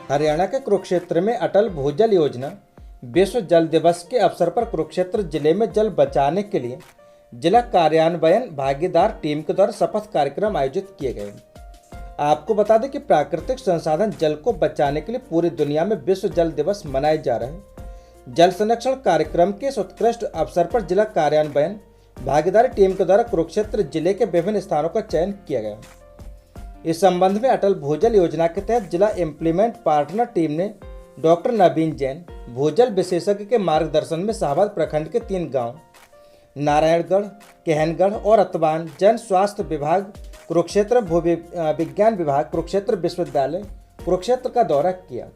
हरियाणा के कुरुक्षेत्र में अटल भूजल योजना विश्व जल दिवस के अवसर पर कुरुक्षेत्र जिले में जल बचाने के लिए जिला कार्यान्वयन भागीदार टीम के द्वारा शपथ कार्यक्रम आयोजित किए गए। आपको बता दें कि प्राकृतिक संसाधन जल को बचाने के लिए पूरी दुनिया में विश्व जल दिवस मनाए जा रहे हैं। जल संरक्षण कार्यक्रम के इस उत्कृष्ट अवसर पर जिला कार्यान्वयन भागीदारी टीम के द्वारा कुरुक्षेत्र जिले के विभिन्न स्थानों का चयन किया गया। इस संबंध में अटल भूजल योजना के तहत जिला इम्प्लीमेंट पार्टनर टीम ने डॉक्टर नवीन जैन भूजल विशेषज्ञ के मार्गदर्शन में शाहबाद प्रखंड के 3 गांव नारायणगढ़, केहनगढ़ और अतवान, जन स्वास्थ्य विभाग कुरुक्षेत्र, भू विज्ञान विभाग कुरुक्षेत्र विश्वविद्यालय कुरुक्षेत्र का दौरा किया।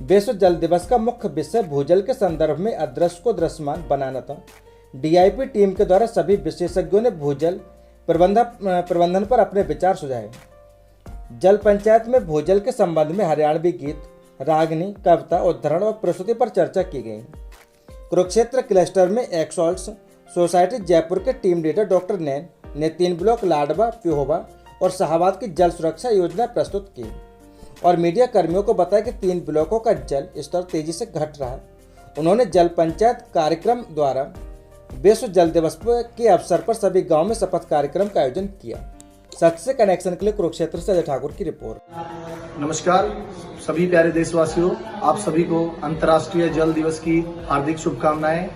विश्व जल दिवस का मुख्य विषय भूजल के संदर्भ में अदृश्य को दृश्यमान बनाना था। डीआईपी टीम के द्वारा सभी विशेषज्ञों ने भूजल प्रबंधन पर अपने विचार सुझाए। जल पंचायत में भूजल के संबंध में हरियाणवी गीत, रागनी, कविता, उद्धरण और प्रस्तुति पर चर्चा की गई। कुरुक्षेत्र क्लस्टर में एक्सॉल्ट्स सोसाइटी जयपुर के टीम लीडर डॉक्टर नैन ने 3 ब्लॉक लाडवा, पिहोवा और शाहबाद की जल सुरक्षा योजना प्रस्तुत की और मीडिया कर्मियों को बताया कि 3 ब्लॉकों का जल स्तर तेजी से घट रहा है। उन्होंने जल पंचायत कार्यक्रम द्वारा विश्व जल दिवस के अवसर पर सभी गांव में शपथ कार्यक्रम का आयोजन किया। सच से कनेक्शन के लिए कुरुक्षेत्र से अजय ठाकुर की रिपोर्ट। नमस्कार सभी प्यारे देशवासियों, आप सभी को अंतर्राष्ट्रीय जल दिवस की हार्दिक शुभकामनाएं।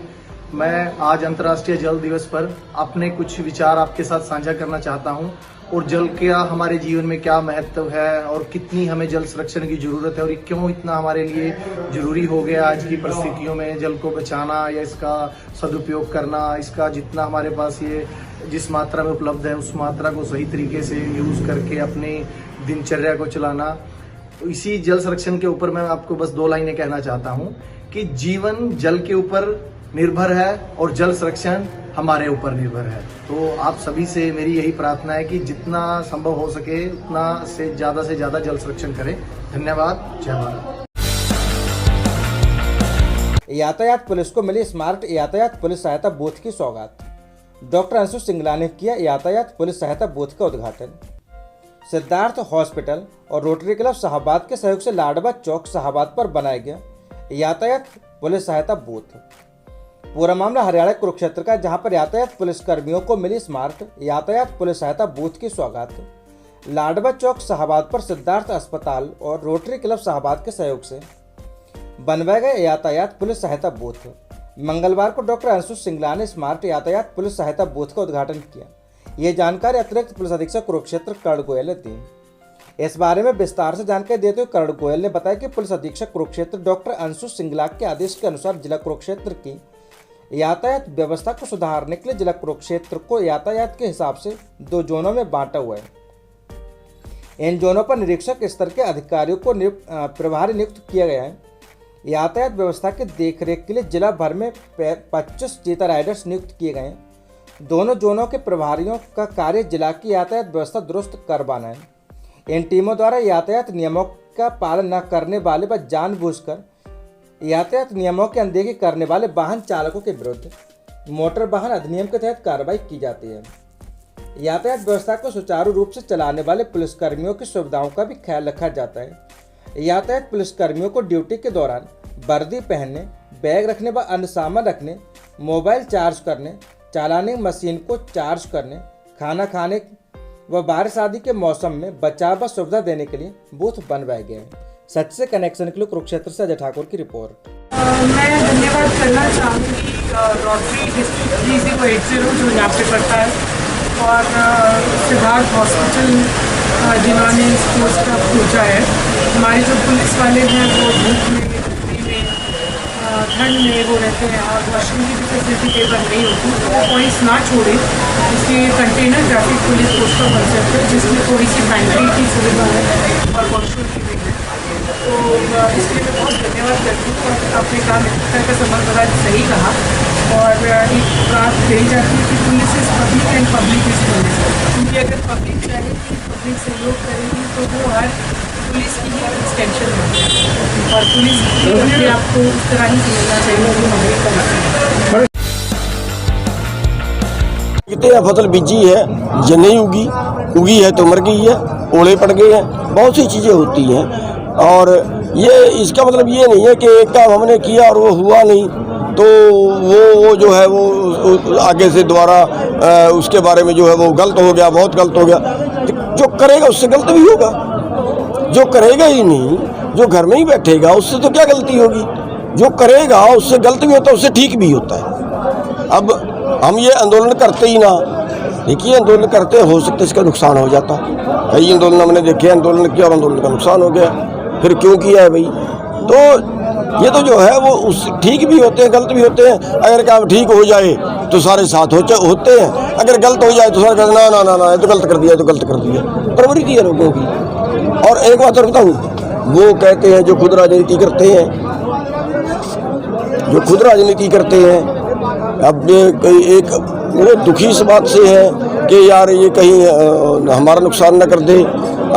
मैं आज अंतर्राष्ट्रीय जल दिवस पर अपने कुछ विचार आपके साथ साझा करना चाहता हूं और जल का हमारे जीवन में क्या महत्व है और कितनी हमें जल संरक्षण की जरूरत है और क्यों इतना हमारे लिए जरूरी हो गया आज की परिस्थितियों में जल को बचाना या इसका सदुपयोग करना, इसका जितना हमारे पास ये जिस मात्रा में उपलब्ध है उस मात्रा को सही तरीके से यूज करके अपनी दिनचर्या को चलाना। तो इसी जल संरक्षण के ऊपर मैं आपको बस 2 लाइनें कहना चाहता हूँ कि जीवन जल के ऊपर निर्भर है और जल संरक्षण हमारे ऊपर निर्भर है। तो आप सभी से मेरी यही प्रार्थना है कि जितना संभव हो सके उतना से ज्यादा जल संरक्षण करें। धन्यवाद। जय भारत। यातायात पुलिस को मिली स्मार्ट यातायात पुलिस सहायता बूथ की सौगात। डॉक्टर अंशु सिंगला ने किया यातायात पुलिस सहायता बूथ का उद्घाटन। सिद्धार्थ हॉस्पिटल और रोटरी क्लब शाहबाद के सहयोग से लाडवा चौक शाहबाद पर बनाया गया यातायात पुलिस सहायता बूथ। पूरा मामला हरियाणा कुरुक्षेत्र का, जहां पर यातायात पुलिस कर्मियों को मिली स्मार्ट यातायात पुलिस सहायता बूथ की सौगात। लाडवा चौक शाहबाद पर सिद्धार्थ अस्पताल और रोटरी क्लब शाहबाद के सहयोग से बनवाए गए यातायात पुलिस सहायता बूथ। मंगलवार को डॉक्टर अंशु सिंगला ने स्मार्ट यातायात पुलिस सहायता बूथ का उद्घाटन किया। ये जानकारी अतिरिक्त पुलिस अधीक्षक कुरुक्षेत्र कर्ण गोयल ने दी। इस बारे में विस्तार से जानकारी देते हुए कर्ण गोयल ने बताया कि पुलिस अधीक्षक कुरुक्षेत्र डॉक्टर अंशु सिंगला के आदेश के अनुसार जिला कुरुक्षेत्र की यातायात व्यवस्था को सुधारने के लिए जिला कुरुक्षेत्र को यातायात के हिसाब से 2 जोनों में बांटा हुआ है। इन जोनों पर निरीक्षक स्तर के अधिकारियों को प्रभारी नियुक्त किया गया है। यातायात व्यवस्था की देखरेख के लिए जिला भर में 25 चीता राइडर्स नियुक्त किए गए हैं। दोनों जोनों के प्रभारियों का कार्य जिला की यातायात व्यवस्था दुरुस्त करवाना है। इन टीमों द्वारा यातायात नियमों का पालन न करने वाले व जानबूझकर यातायात नियमों की अनदेखी करने वाले वाहन चालकों के विरुद्ध मोटर वाहन अधिनियम के तहत कार्रवाई की जाती है। यातायात व्यवस्था को सुचारू रूप से चलाने वाले पुलिसकर्मियों की सुविधाओं का भी ख्याल रखा जाता है। यातायात पुलिसकर्मियों को ड्यूटी के दौरान वर्दी पहनने, बैग रखने व अन्य सामान रखने, मोबाइल चार्ज करने, चालानी मशीन को चार्ज करने, खाना खाने व बारिश आदि के मौसम में बचाव व सुविधा देने के लिए बूथ बनवाए गए हैं। सच से कनेक्शन के लिए कुरुक्षेत्र से अजय ठाकुर की रिपोर्ट। मैं धन्यवाद करना चाहूँगी रोटरी डिस्ट्रिक्ट 3080 जो यहाँ पे पड़ता है और सिद्धार्थ हॉस्पिटल जिन्होंने इस कोर्स का खोजा है। हमारे जो पुलिस वाले हैं वो धूप में, गर्मी में, ठंड में वो रहते हैं और वॉशरूम की भी फैसिलिटी कई बार नहीं होती, तो वो पॉइंट्स ना छोड़े। इसलिए कंटेनर ट्रैफिक पुलिस फोर्स का कॉन्सेप्ट है जिसमें थोड़ी सी पैंट्री की सुविधा है और वॉशरूम की भी है। तो इसलिए मैं बहुत धन्यवाद करती हूँ और आपने काम का संबंध बड़ा सही कहा। और एक बात कही जाती है कि police is public and public is police, क्योंकि अगर पब्लिक चाहेगी, पब्लिक सहयोग करेगी तो वो हर पुलिस की ही एक्सटेंशन है और पुलिस भी आपको उस तरह ही समझना चाहिए। कितने फसल बीजी है या नहीं उगी है तो मर गई है, ओले पड़ गए हैं, बहुत सी चीज़ें होती हैं। और ये इसका मतलब ये नहीं है कि एक काम हमने किया और वो हुआ नहीं तो वो जो है वो आगे से दोबारा उसके बारे में जो है वो गलत हो गया, बहुत गलत हो गया। जो करेगा उससे गलत भी होगा, जो करेगा ही नहीं, जो घर में ही बैठेगा उससे तो क्या गलती होगी। जो करेगा उससे गलत भी होता है, उससे ठीक भी होता है। अब हम ये आंदोलन करते ही ना, देखिए आंदोलन करते हो सकता है इसका नुकसान हो जाता। कई आंदोलन हमने देखे, आंदोलन किया और आंदोलन का नुकसान हो गया, फिर क्यों किया है भाई। तो ये तो जो है वो उस ठीक भी होते हैं, गलत भी होते हैं। अगर काम ठीक हो जाए तो सारे साथ होते हैं, अगर गलत हो जाए तो सारे कहते ना ना ना ना ये तो गलत कर दिया, तो गलत कर दिया। प्रवृत्ति है लोगों की। और एक बात और बताऊँ, वो कहते हैं जो खुद राजनीति करते हैं, जो खुद राजनीति करते हैं, अब ये कोई एक वो दुखी इस बात से है कि यार ये कहीं हमारा नुकसान न कर दे।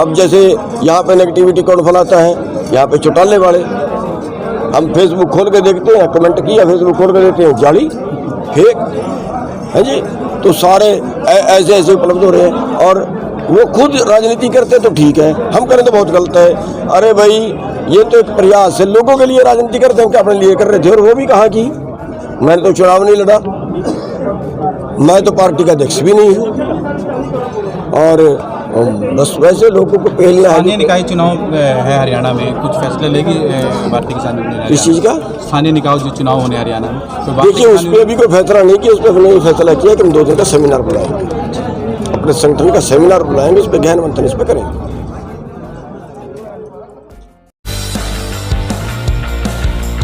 अब जैसे यहाँ पे नेगेटिविटी कौन फैलाता है, यहाँ पे चौटाले वाले। हम फेसबुक खोल के देखते हैं, कमेंट किया, फेसबुक खोल के देखते हैं जाली फेक है जी। तो सारे ऐसे ऐसे उपलब्ध हो रहे हैं और वो खुद राजनीति करते तो ठीक है, हम करें तो बहुत गलत है। अरे भाई ये तो एक प्रयास है, लोगों के लिए राजनीति करते हैं, क्या अपने लिए कर रहे थे। और वो भी कहाँ की, मैंने तो चुनाव नहीं लड़ा, मैं तो पार्टी का अध्यक्ष भी नहीं हूँ। और बस वैसे लोगों को पहले स्थानीय निकाय चुनाव है हरियाणा में, कुछ फैसले लेगी भारतीय किसान यूनियन? इस चीज़ का स्थानीय निकाय जो चुनाव होने हरियाणा में, तो देखिए उस पर अभी कोई फैसला नहीं किया। उस पर हमने ये फैसला किया कि हम 2 दिन का सेमिनार बुलाएंगे, अपने संगठन का सेमिनार बुलाएंगे, उस पर गहन मंथन इस पर करेंगे।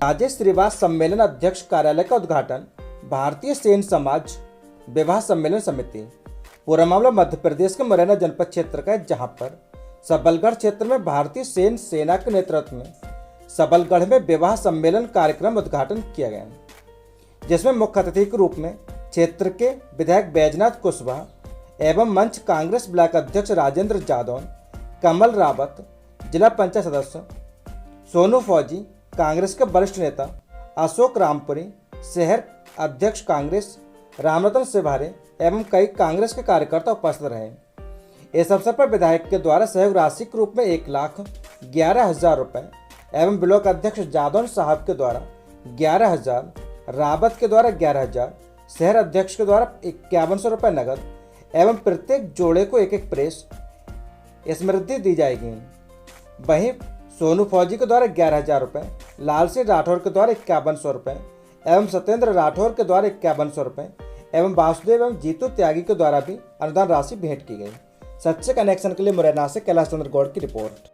राजेश श्रीवास सम्मेलन अध्यक्ष कार्यालय का उद्घाटन भारतीय सेन समाज विवाह सम्मेलन समिति। पूरा मामला मध्य प्रदेश के मुरैना जनपद क्षेत्र का है, जहां पर सबलगढ़ क्षेत्र में भारतीय सेन सेना के नेतृत्व में सबलगढ़ में विवाह सम्मेलन कार्यक्रम उद्घाटन किया गया, जिसमें मुख्य अतिथि के रूप में क्षेत्र के विधायक बैजनाथ कुशवाहा एवं मंच कांग्रेस ब्लॉक अध्यक्ष राजेंद्र जादौन, कमल रावत, जिला पंचायत सदस्य सोनू फौजी, कांग्रेस के वरिष्ठ नेता अशोक रामपुरी, शहर अध्यक्ष कांग्रेस रामरतन सिवारे एवं कई कांग्रेस के कार्यकर्ता उपस्थित रहे। इस अवसर पर विधायक के द्वारा सहयोग राशि के रूप में 1,11,000 रुपये एवं ब्लॉक अध्यक्ष जादौन साहब के द्वारा 11,000, रावत के द्वारा 11,000, शहर अध्यक्ष के द्वारा 5100 रुपये नगद एवं प्रत्येक जोड़े को एक प्रेस स्मृति दी जाएगी। वहीं सोनू फौजी के द्वारा 11,000 रुपये, लाल सिंह राठौर के द्वारा 5100 रुपये एवं सत्येंद्र राठौर के द्वारा 5100 रुपये एवं वासुदेव एवं जीतू त्यागी के द्वारा भी अनुदान राशि भेंट की गई। सच्चे कनेक्शन के लिए मुरैना से कैलाश चंद्र गौड़ की रिपोर्ट।